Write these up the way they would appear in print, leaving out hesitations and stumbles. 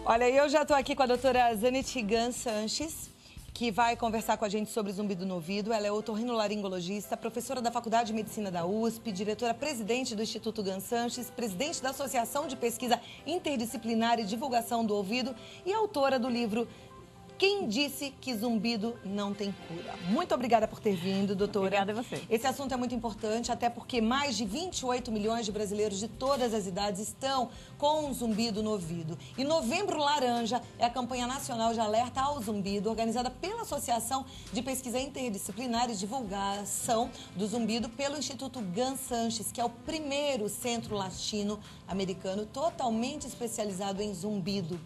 Olha, eu já estou aqui com a doutora Zanetti Gan Sanches, que vai conversar com a gente sobre zumbido no ouvido. Ela é otorrinolaringologista, professora da Faculdade de Medicina da USP, diretora-presidente do Instituto Gan Sanches, presidente da Associação de Pesquisa Interdisciplinar e Divulgação do Ouvido e autora do livro Quem Disse que Zumbido Não Tem Cura. Muito obrigada por ter vindo, doutora. Obrigada a você. Esse assunto é muito importante, até porque mais de 28 milhões de brasileiros de todas as idades estão com um zumbido no ouvido. E Novembro Laranja é a campanha nacional de alerta ao zumbido, organizada pela Associação de Pesquisa Interdisciplinar e Divulgação do Zumbido pelo Instituto Gan Sanches, que é o primeiro centro latino-americano totalmente especializado em zumbido.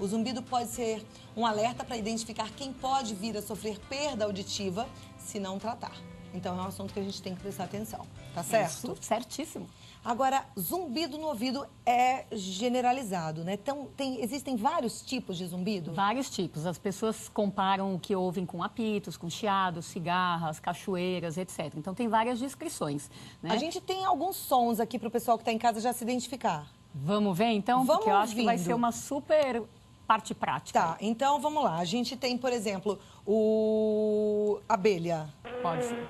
O zumbido pode ser um alerta para identificar quem pode vir a sofrer perda auditiva se não tratar. Então, é um assunto que a gente tem que prestar atenção, tá certo? Isso, certíssimo. Agora, zumbido no ouvido é generalizado, né? Então, existem vários tipos de zumbido? Vários tipos. As pessoas comparam o que ouvem com apitos, com chiados, cigarras, cachoeiras, etc. Então, tem várias descrições, né? A gente tem alguns sons aqui para o pessoal que está em casa já se identificar. Vamos ver, então? Vamos Porque eu acho que vai ouvindo. ser uma super parte prática. Tá, então vamos lá. A gente tem, por exemplo, o abelha. Pode ser.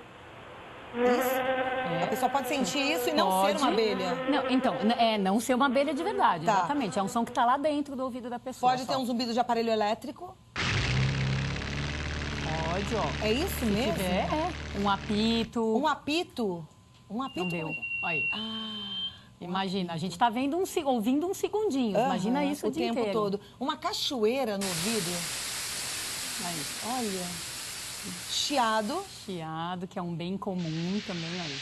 Isso? A pessoa pode sentir isso e não ser uma abelha. Não, então, não ser uma abelha de verdade, Tá. exatamente. É um som que está lá dentro do ouvido da pessoa. Pode ter um zumbido de aparelho elétrico. Pode, ó. É isso mesmo? tiver, um apito. Um apito? Um apito? Não deu. Olha aí. Ah, Imagina, a gente está ouvindo uns segundinhos. Imagina aham, isso o dia tempo inteiro. todo. Uma cachoeira no ouvido. Aí. Olha. Chiado. Chiado, que é um bem comum também aí.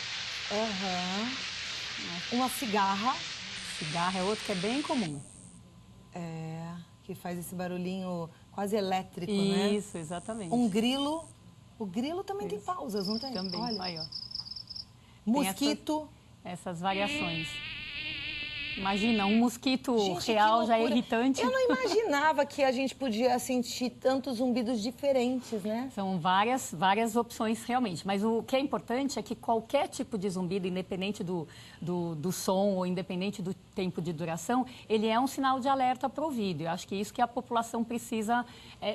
Aham. Uma cigarra. Cigarro é outro que é bem comum. É, que faz esse barulhinho quase elétrico, né? Isso, exatamente. Um grilo. O grilo também tem pausas, não tem? Também, Olha. aí, ó. Mosquito. Essas variações. Imagina, um mosquito Gente, real que já é loucura. irritante. Eu não imaginava que a gente podia sentir tantos zumbidos diferentes, né? São várias opções realmente. Mas o que é importante é que qualquer tipo de zumbido, independente do som ou independente do tempo de duração, ele é um sinal de alerta para o ouvido. Eu acho que é isso que a população precisa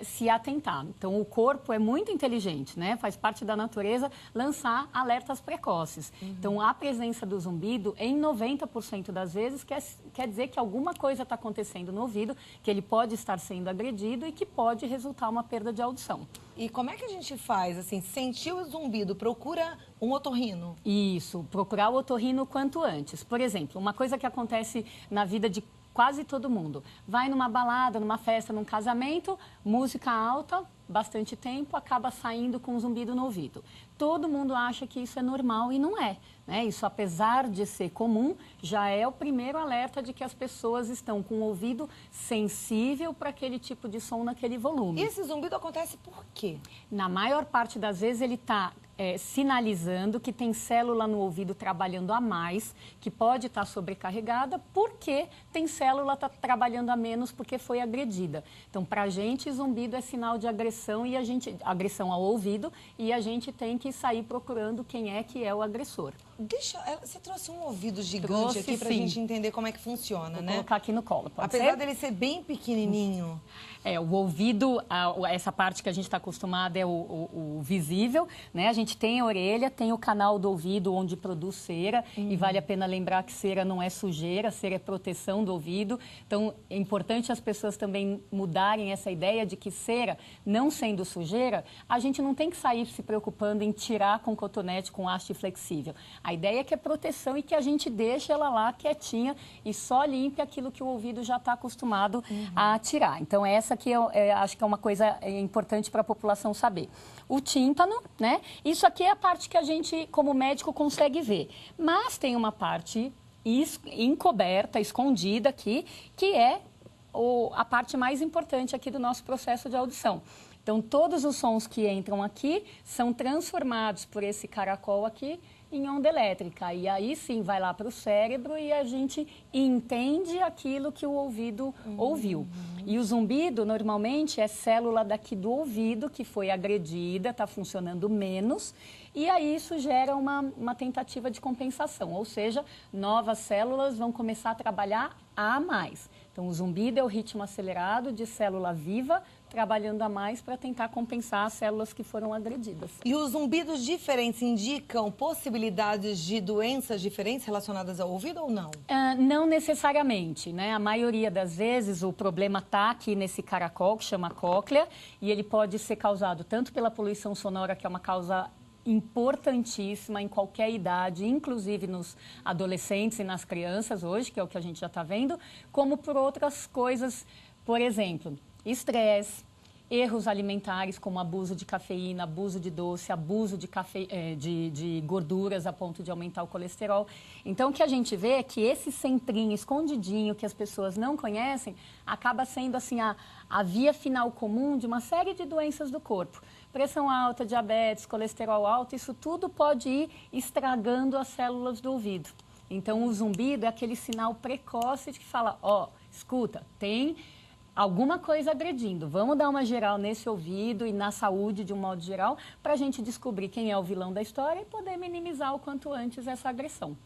se atentar. Então, o corpo é muito inteligente, né? Faz parte da natureza lançar alertas precoces. Então, a presença do zumbido, em 90% das vezes, quer dizer que alguma coisa está acontecendo no ouvido, que ele pode estar sendo agredido e que pode resultar uma perda de audição. E como é que a gente faz, assim, sentiu o zumbido, procura um otorrino? Isso, procurar o otorrino quanto antes. Por exemplo, uma coisa que acontece na vida de quase todo mundo. Vai numa balada, numa festa, num casamento, música alta, bastante tempo, acaba saindo com um zumbido no ouvido. Todo mundo acha que isso é normal e não é, né? Isso, apesar de ser comum, já é o primeiro alerta de que as pessoas estão com o ouvido sensível para aquele tipo de som naquele volume. E esse zumbido acontece por quê? Na maior parte das vezes ele está sinalizando que tem célula no ouvido trabalhando a mais, que pode estar sobrecarregada, porque tem célula trabalhando a menos porque foi agredida. Então, para a gente, zumbido é sinal de agressão, agressão ao ouvido, e a gente tem que sair procurando quem é que é o agressor. Você trouxe um ouvido gigante Trouxe, aqui pra sim. gente entender como é que funciona, Vou né? colocar aqui no colo, pode Apesar ser? dele ser bem pequenininho. O ouvido, essa parte que a gente está acostumado é o visível, né? A gente tem a orelha, tem o canal do ouvido onde produz cera, e vale a pena lembrar que cera não é sujeira, cera é proteção do ouvido. Então, é importante as pessoas também mudarem essa ideia de que cera, não sendo sujeira, a gente não tem que sair se preocupando em tirar com cotonete, com haste flexível. A ideia é que é proteção e que a gente deixe ela lá quietinha e só limpe aquilo que o ouvido já está acostumado a tirar. Então, essa que eu acho que é uma coisa importante para a população saber. O tímpano, né? Isso aqui é a parte que a gente, como médico, consegue ver. Mas tem uma parte encoberta, escondida aqui, que é a parte mais importante aqui do nosso processo de audição. Então, todos os sons que entram aqui são transformados por esse caracol aqui em onda elétrica. E aí sim vai lá para o cérebro e a gente entende aquilo que o ouvido ouviu. E o zumbido normalmente é célula daqui do ouvido que foi agredida, está funcionando menos. E aí isso gera uma tentativa de compensação, ou seja, novas células vão começar a trabalhar a mais. Então o zumbido é o ritmo acelerado de célula viva trabalhando a mais para tentar compensar as células que foram agredidas. E os zumbidos diferentes indicam possibilidades de doenças diferentes relacionadas ao ouvido ou não? Não necessariamente, né? A maioria das vezes o problema está aqui nesse caracol, que chama cóclea, e ele pode ser causado tanto pela poluição sonora, que é uma causa importantíssima em qualquer idade, inclusive nos adolescentes e nas crianças hoje, que é o que a gente já está vendo, como por outras coisas, por exemplo, estresse, erros alimentares como abuso de cafeína, abuso de doce, abuso de gorduras a ponto de aumentar o colesterol. Então, o que a gente vê é que esse centrinho escondidinho que as pessoas não conhecem acaba sendo assim a via final comum de uma série de doenças do corpo. Pressão alta, diabetes, colesterol alto, isso tudo pode ir estragando as células do ouvido. Então, o zumbido é aquele sinal precoce de que fala, ó, escuta, tem alguma coisa agredindo. Vamos dar uma geral nesse ouvido e na saúde de um modo geral para a gente descobrir quem é o vilão da história e poder minimizar o quanto antes essa agressão.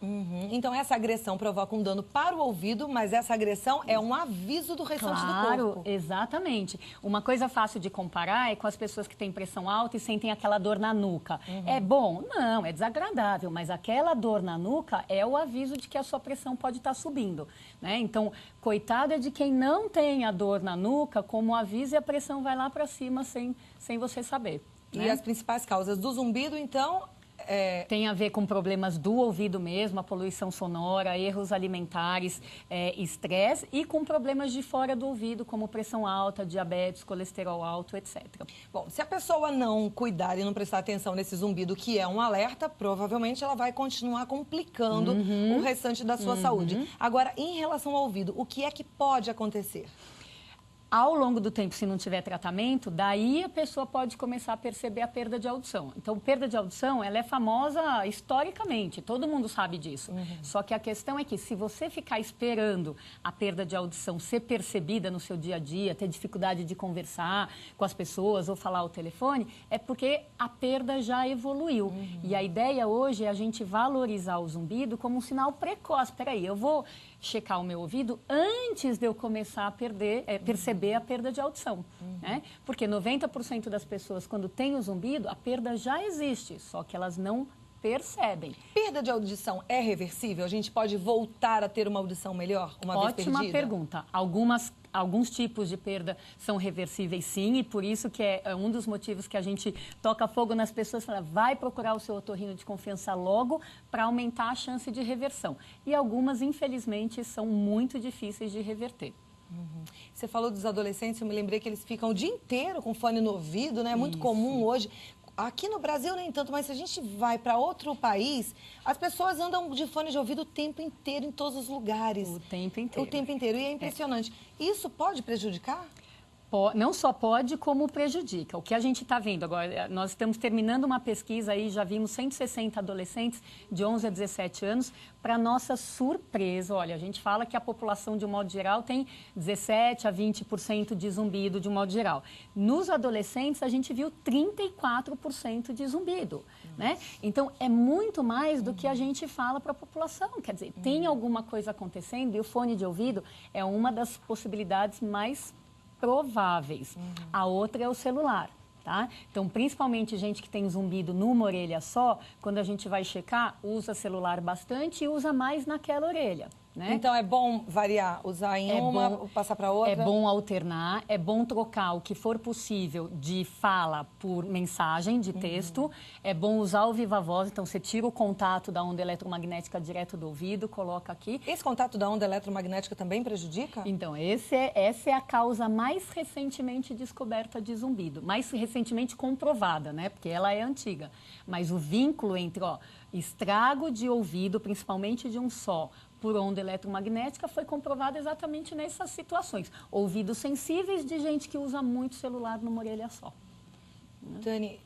Então essa agressão provoca um dano para o ouvido, mas essa agressão é um aviso do restante do corpo. Claro, exatamente. Uma coisa fácil de comparar é com as pessoas que têm pressão alta e sentem aquela dor na nuca. É bom? Não, é desagradável, mas aquela dor na nuca é o aviso de que a sua pressão pode estar subindo, né? Então, coitado é de quem não tem a dor na nuca, como aviso, e a pressão vai lá para cima sem você saber. E as principais causas do zumbido, então... Tem a ver com problemas do ouvido mesmo, a poluição sonora, erros alimentares, estresse e com problemas de fora do ouvido, como pressão alta, diabetes, colesterol alto, etc. Bom, se a pessoa não cuidar e não prestar atenção nesse zumbido, que é um alerta, provavelmente ela vai continuar complicando o restante da sua saúde. Agora, em relação ao ouvido, o que é que pode acontecer? Ao longo do tempo, se não tiver tratamento, daí a pessoa pode começar a perceber a perda de audição. Então, perda de audição, ela é famosa historicamente, todo mundo sabe disso. Só que a questão é que se você ficar esperando a perda de audição ser percebida no seu dia a dia, ter dificuldade de conversar com as pessoas ou falar ao telefone, é porque a perda já evoluiu. E a ideia hoje é a gente valorizar o zumbido como um sinal precoce. Peraí, eu vou checar o meu ouvido antes de eu começar a perceber a perda de audição, né? Porque 90% das pessoas, quando tem o zumbido, a perda já existe, só que elas não percebem. Perda de audição é reversível? A gente pode voltar a ter uma audição melhor uma vez perdida? Ótima pergunta. Alguns tipos de perda são reversíveis, sim, e por isso que é um dos motivos que a gente toca fogo nas pessoas, fala, vai procurar o seu otorrino de confiança logo para aumentar a chance de reversão. E algumas, infelizmente, são muito difíceis de reverter. Você falou dos adolescentes, eu me lembrei que eles ficam o dia inteiro com fone no ouvido, né? É muito comum hoje. Aqui no Brasil nem tanto, mas se a gente vai para outro país, as pessoas andam de fone de ouvido o tempo inteiro, em todos os lugares. O tempo inteiro. O tempo inteiro, e é impressionante. Isso pode prejudicar? Não só pode, como prejudica. O que a gente está vendo agora, nós estamos terminando uma pesquisa aí, já vimos 160 adolescentes de 11 a 17 anos. Para nossa surpresa, olha, a gente fala que a população, de um modo geral, tem 17 a 20% de zumbido, de um modo geral. Nos adolescentes, a gente viu 34% de zumbido, né? Então, é muito mais do que a gente fala para a população. Quer dizer, tem alguma coisa acontecendo e o fone de ouvido é uma das possibilidades mais prováveis. A outra é o celular, tá? Então, principalmente gente que tem zumbido numa orelha só, quando a gente vai checar, usa celular bastante e usa mais naquela orelha, né? Então, é bom variar, usar em uma, passar para outra? É bom alternar, é bom trocar o que for possível de fala por mensagem, de texto. É bom usar o viva voz, então você tira o contato da onda eletromagnética direto do ouvido, coloca aqui. Esse contato da onda eletromagnética também prejudica? Então, essa é a causa mais recentemente descoberta de zumbido, mais recentemente comprovada, né? Porque ela é antiga. Mas o vínculo entre, estrago de ouvido, principalmente de um só, por onda eletromagnética, foi comprovado exatamente nessas situações. Ouvidos sensíveis de gente que usa muito celular numa orelha só. Dani,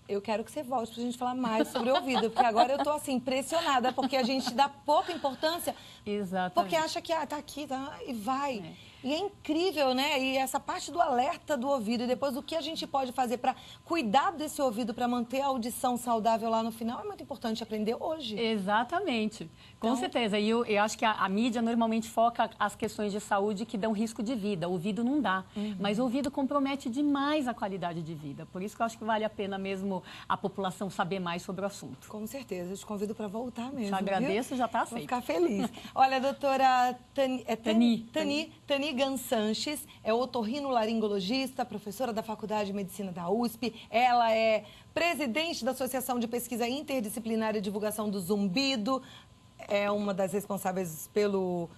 Eu quero que você volte pra gente falar mais sobre o ouvido, porque agora eu tô assim impressionada, porque a gente dá pouca importância. Exatamente. Porque acha que tá aqui, tá, e vai. E é incrível, né? E essa parte do alerta do ouvido e depois o que a gente pode fazer para cuidar desse ouvido, para manter a audição saudável lá no final, é muito importante aprender hoje. Exatamente, com certeza. E eu acho que a mídia normalmente foca as questões de saúde que dão risco de vida. O ouvido não dá, mas o ouvido compromete demais a qualidade de vida. Por isso que eu acho que vale a pena mesmo a população saber mais sobre o assunto. Com certeza, eu te convido para voltar mesmo. Te agradeço, viu? já está aceito. Vou ficar feliz. Olha, a doutora Tani Gansanches é otorrinolaringologista, professora da Faculdade de Medicina da USP. Ela é presidente da Associação de Pesquisa Interdisciplinar e Divulgação do Zumbido. É uma das responsáveis pelo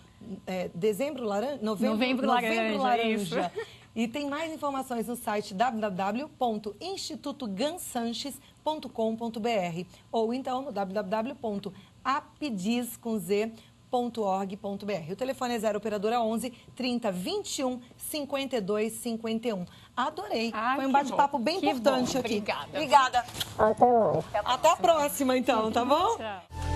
Novembro Laranja. E tem mais informações no site www.institutogansanches.com.br ou então no www.apdiz.org.br. O telefone é 0 operadora 11 30 21 52 51. Adorei. Foi um bate-papo bem importante aqui. Obrigada. Obrigada. Até a próxima, então, tá bom? Tchau.